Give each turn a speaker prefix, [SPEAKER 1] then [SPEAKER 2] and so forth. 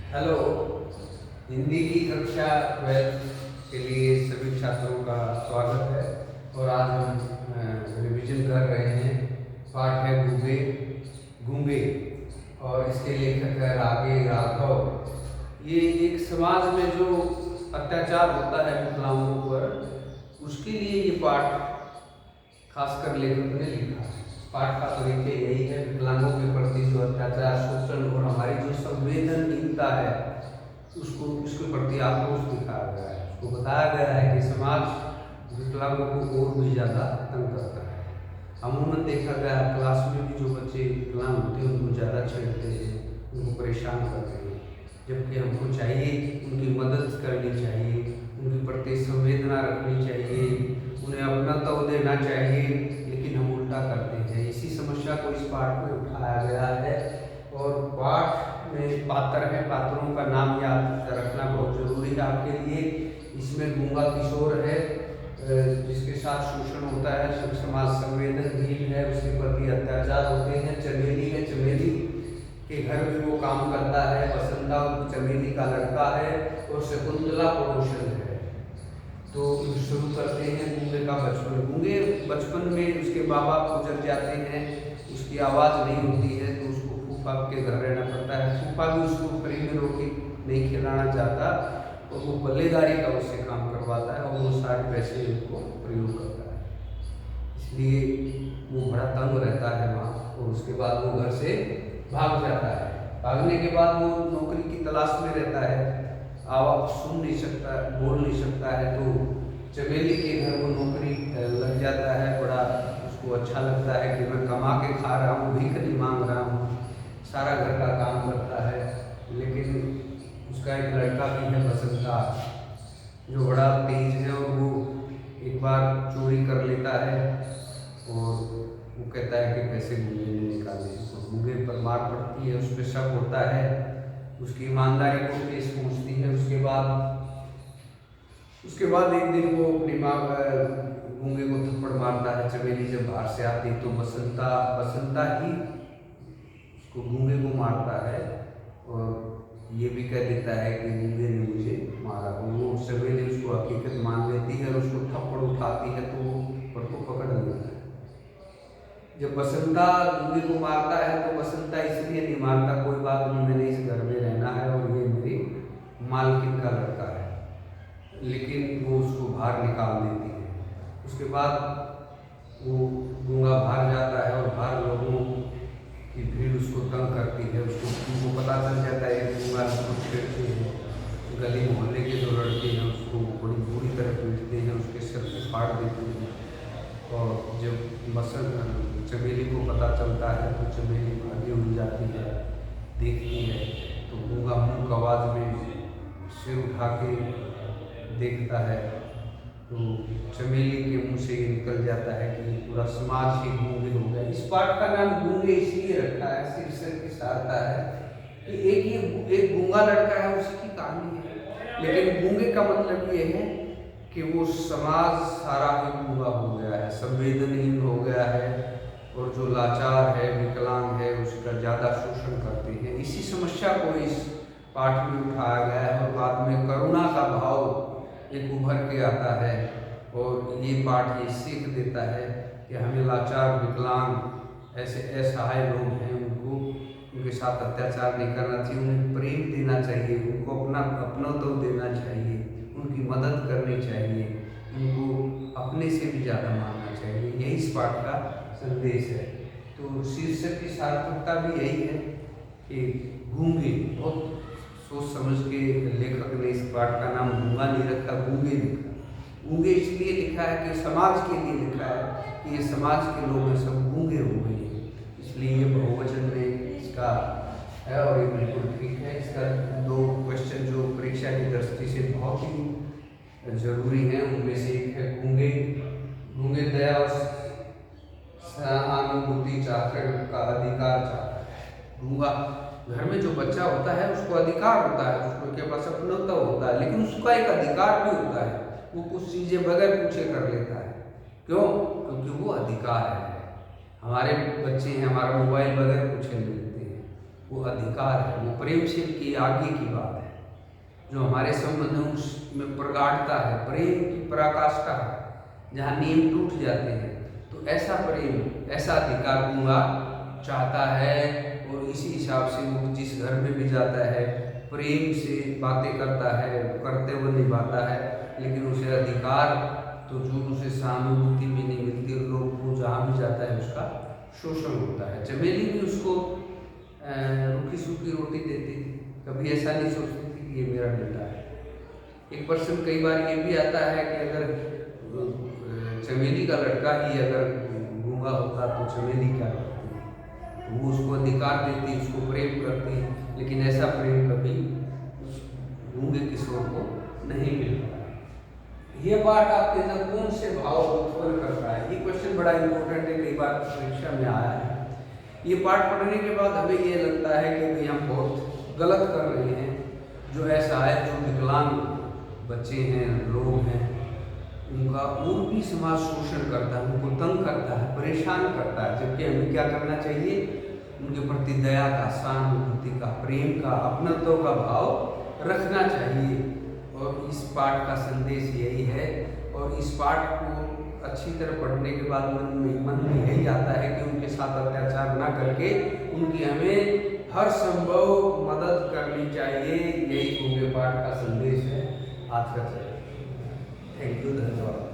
[SPEAKER 1] Hello. Hindi की कक्षा 12 के लिए सभी छात्रों का स्वागत है। और आज हम रिवीजन कर रहे हैं। पाठ है गूंगे गूंगे और इसके लेखक है रागे राघव। ये एक समाज में जो अत्याचार होता है विकलांगों पर, उसके लिए ये पाठ खासकर लेखक ने लिखा है। पाठ का परिचय यही है, विकलांगों के प्रति जो अत्याचार, शोषण और हमारी जो संवेदनहीनता है उसको उसके प्रति आक्रोश दिखाया गया है। उसको बताया गया है कि समाज विकलांगों को और भी ज़्यादा तंग करता है। अमूमन देखा गया क्लास में भी जो बच्चे विकलांग होते हैं उनको ज़्यादा छेड़ते हैं, उनको परेशान करते हैं, जबकि हमको चाहिए उनकी मदद करनी चाहिए, उनके प्रति संवेदना रखनी चाहिए, उन्हें अपना तो देना चाहिए, लेकिन हम उल्टा करते हैं। इसी समस्या को इस पाठ में उठाया गया है। और पाठ में पात्र है, पात्रों का नाम याद रखना बहुत जरूरी है आपके लिए। इसमें गूंगा किशोर है जिसके साथ शोषण होता है, सब समाज संवेदनहीन है, उसके प्रति अत्याचार होते हैं। चमेली है, चमेली के घर में वो काम करता है। बसंता चमेली का लड़का है और शकुंतला पड़ोसन है। तो शुरू करते हैं गूंगे का बचपन। गूंगे बचपन में उसके माँ बाप गुजर जाते हैं, उसकी आवाज़ नहीं होती है, तो उसको फूफा के घर रहना पड़ता है। फूफा भी उसको फ्री में रोटी नहीं खिलाना चाहता और वो बल्लेदारी का उससे काम करवाता है और वो सारे पैसे उसको प्रयोग करता है। इसलिए वो बड़ा तंग रहता है वहाँ। और उसके बाद वो घर से भाग जाता है। भागने के बाद वो नौकरी की तलाश में रहता है। आवाज़ सुन नहीं सकता, बोल नहीं सकता है, तो चमेली के घर वो नौकरी लग जाता है। बड़ा उसको अच्छा लगता है कि मैं कमा के खा रहा हूँ, भीख नहीं मांग रहा हूँ, सारा घर का काम करता है। लेकिन उसका एक लड़का भी है बसंता, जो बड़ा तेज है, और वो एक बार चोरी कर लेता है और वो कहता है कि पैसे गूंगे ने निकाले। तो गूंगे पर मार पड़ती है, उस पर शक होता है, उसकी ईमानदारी को ठेस पहुँचती है। उसके बाद एक दिन वो अपनी माँ गूंगे को थप्पड़ मारता है। चमेली जब बाहर से आती तो बसंता ही उसको गूंगे को मारता है और ये भी कह देता है कि गूंगे ने मुझे मारा। वो चमेली उसको हकीकत मान लेती है और उसको थप्पड़ उठाती है, तो वो पकड़ लेता है। जब बसंता गूंगे को मारता है तो बसंता इसलिए नहीं मारता, कोई बात नहीं, मैंने इस घर में रहना है और ये मेरी मालकिन का लड़का है, लेकिन वो उसको बाहर निकाल देती है। उसके बाद वो गूंगा भाग जाता है और बाहर लोगों की भीड़ उसको तंग करती है। उसको पता चल जाता है कि गूंगा उसको छेड़ते हैं। गली मोहल्ले के जो लड़के हैं उसको बड़ी बुरी तरह पीटते हैं, उसके सिर को फाड़ देते हैं। और जब चमेली को पता चलता है तो चमेली भागी उड़ जाती है, देखती है तो गूंगा मूक आवाज़ में सिर उठा के देखता है, तो चमेली के मुंह से ये निकल जाता है कि पूरा समाज ही गूंगे हो गया। इस पाठ का नाम गूंगे इसलिए रखा है, शीर्षक की सहायता है कि एक गूंगा लड़का है, उसकी कहानी है, लेकिन गूंगे का मतलब ये है कि वो समाज सारा ही गूंगा हो गया है, संवेदनहीन हो गया है, और जो लाचार है, विकलांग है, उसका ज़्यादा शोषण करते हैं। इसी समस्या को इस पाठ में उठाया गया है और बाद में करुणा का भाव एक उभर के आता है। और ये पाठ ये सीख देता है कि हमें लाचार, विकलांग, ऐसे असहाय लोग हैं, उनके साथ अत्याचार नहीं करना चाहिए, उन्हें प्रेम देना चाहिए, उनको अपनत्व देना चाहिए, उनकी मदद करनी चाहिए, उनको अपने से भी ज़्यादा मानना चाहिए। यही इस पाठ का संदेश है। तो शीर्षक की सार्थकता भी यही है कि गूंगे, बहुत सोच समझ के लेखक ने इस पाठ का नाम गूंगा नहीं रखा, गूंगे लिखा। गूंगे इसलिए लिखा है कि समाज के लिए लिखा है कि ये समाज के लोग हैं, सब गूंगे हो गए हैं, इसलिए ये बहुवचन में इसका है। और ये बिल्कुल ठीक है। इसका 2 क्वेश्चन जो परीक्षा की दृष्टि से बहुत ही जरूरी है, उनमें से एक है गूंगे दया और सहानुभूति चाहकर का अधिकार चाहता है। गूंगा घर में जो बच्चा होता है उसको अधिकार होता है, उसको के पास अपनत्व होता है, लेकिन उसका एक अधिकार भी होता है, वो कुछ चीज़ें बगैर पूछे कर लेता है। क्यों? क्योंकि वो अधिकार है। हमारे बच्चे हैं, हमारा मोबाइल बगैर पूछे ले लेते हैं, वो अधिकार है, वो प्रेमशील की आगे की बात है, जो हमारे संबंधों में प्रगाढ़ता है, प्रेम की पराकाष्ठा है, जहाँ नियम टूट जाते हैं। तो ऐसा प्रेम, ऐसा अधिकार गूंगा चाहता है, और इसी हिसाब से वो जिस घर में भी जाता है प्रेम से बातें करता है, करते हुए निभाता है, लेकिन उसे अधिकार तो जो उसे सहानुभूति भी नहीं मिलती, और लोग वो जहाँ भी जाता है उसका शोषण होता है। चमेली भी उसको रूखी सूखी रोटी देती थी, कभी ऐसा नहीं सोचती थी कि ये मेरा बेटा है। एक पर्सन कई बार ये भी आता है कि अगर चमेली का लड़का ही अगर गूंगा होता तो चमेली क्या करती, तो वो उसको अधिकार देती, उसको प्रेम करती, लेकिन ऐसा प्रेम कभी उस गूंगे किशोर को नहीं मिलता। ये पाठ आपके अंदर कौन से भाव उत्पन्न करता है, ये क्वेश्चन बड़ा इंपॉर्टेंट है, कई बार परीक्षा में आया है। ये पाठ पढ़ने के बाद हमें ये लगता है कि भाई हम बहुत गलत कर रहे हैं, जो ऐसा है, जो विकलांग बच्चे हैं, लोग हैं, उनका और भी समाज शोषण करता है, उनको तंग करता है, परेशान करता है, जबकि हमें क्या करना चाहिए, उनके प्रति दया का, सहानुभूति का, प्रेम का, अपनत्व का भाव रखना चाहिए। और इस पाठ का संदेश यही है, और इस पाठ को अच्छी तरह पढ़ने के बाद मन में यही आता है कि उनके साथ अत्याचार ना करके उनकी हमें हर संभव मदद करनी चाहिए। यही गूंगे पाठ का संदेश है आज का। थैंक यू, धन्यवाद।